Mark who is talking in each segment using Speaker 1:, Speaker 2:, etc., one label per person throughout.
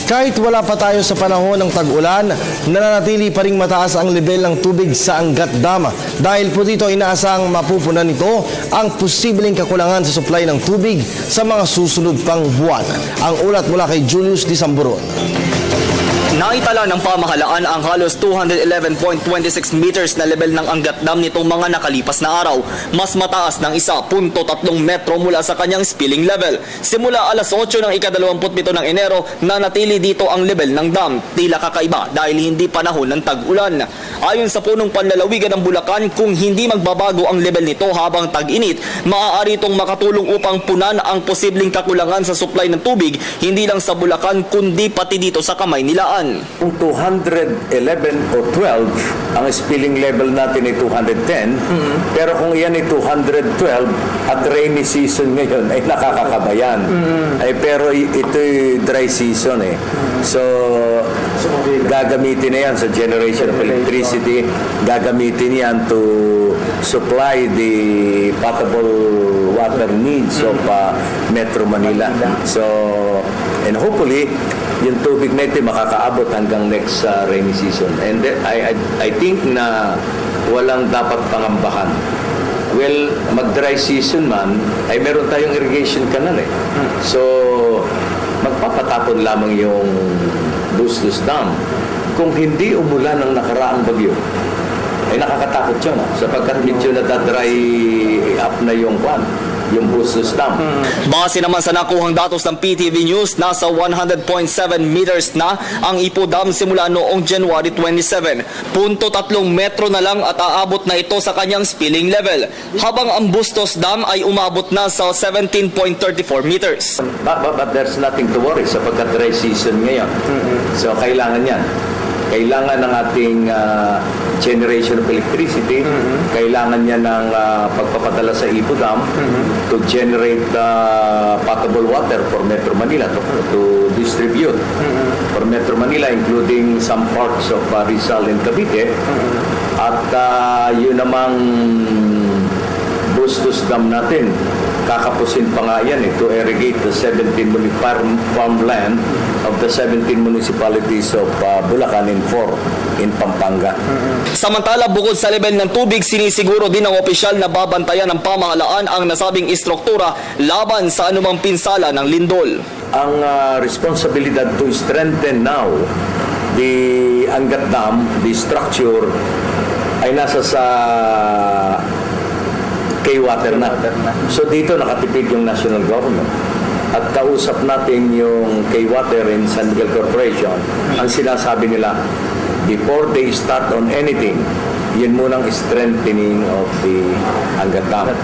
Speaker 1: Kahit wala pa tayo sa panahon ng tag-ulan, nananatili pa ring mataas ang level ng tubig sa Angat Dam. Dahil po dito inaasang mapupunan nito ang posibleng kakulangan sa supply ng tubig sa mga susunod pang buwan. Ang ulat mula kay Julius Di Samburon.
Speaker 2: Naitala ng pamahalaan ang halos 211.26 meters na level ng Angat Dam nitong mga nakalipas na araw. Mas mataas ng 1.3 metro mula sa kanyang spilling level. Simula alas 8 ng ika-27 ng Enero, nanatili dito ang level ng dam. Tila kakaiba dahil hindi panahon ng tag-ulan. Ayon sa punong panlalawigan ng Bulacan, kung hindi magbabago ang level nito habang tag-init, maaari itong makatulong upang punan ang posibleng kakulangan sa supply ng tubig, hindi lang sa Bulacan kundi pati dito sa Kamaynilaan.
Speaker 3: Kung 211 o 12, ang spilling level natin ay 210, pero kung yan ay 212 at rainy season ngayon ay nakakakabayan. Ay, pero ito'y dry season eh. So, gagamitin na yan sa generation of electricity, gagamitin yan to supply the potable water needs of Metro Manila. So, and hopefully, yung tubig na ito makakaabot hanggang next rainy season. And I think na walang dapat pangambahan. Well, mag-dry season man, ay meron tayong irrigation canal eh. So, magpapatapon lamang yung Bustos Dam. Kung hindi umulan ng nakaraang bagyo, ay nakakatakot yun sapagkat medyo nadadry up na yung Bustos Dam.
Speaker 2: Base naman sa nakuhang datos ng PTV News, nasa 100.7 meters na ang Ipo Dam simula noong January 27. 0.3 metro na lang at aabot na ito sa kanyang spilling level, habang ang Bustos Dam ay umabot na sa 17.34 meters.
Speaker 3: But there's nothing to worry sapagkat dry season ngayon. So kailangan yan. Kailangan ng ating generation of electricity, kailangan niya ng pagpapadala sa Ipo Dam to generate potable water for Metro Manila, to distribute for Metro Manila, including some parts of Rizal and Cavite. At yun namang Bustos Dam natin, kakapusin pa nga yan to irrigate the 17 farmland of the 17 municipalities of Bulacan and 4 in Pampanga.
Speaker 2: Samantala, bukod sa level ng tubig, sinisiguro din ng opisyal na babantayan ng pamahalaan ang nasabing istruktura laban sa anumang pinsala ng lindol.
Speaker 3: Ang responsibilidad to strengthen now the Angat Dam, the structure, ay nasa sa K-Water na. So dito nakatipid yung national government. At kausap natin yung K-Water and San Miguel Corporation. Ang sinasabi nila, before they start on anything, yun munang strengthening of the Angat Dam.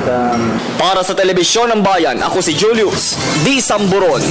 Speaker 2: Para sa Telebisyon ng Bayan, ako si Julius Di Samburon.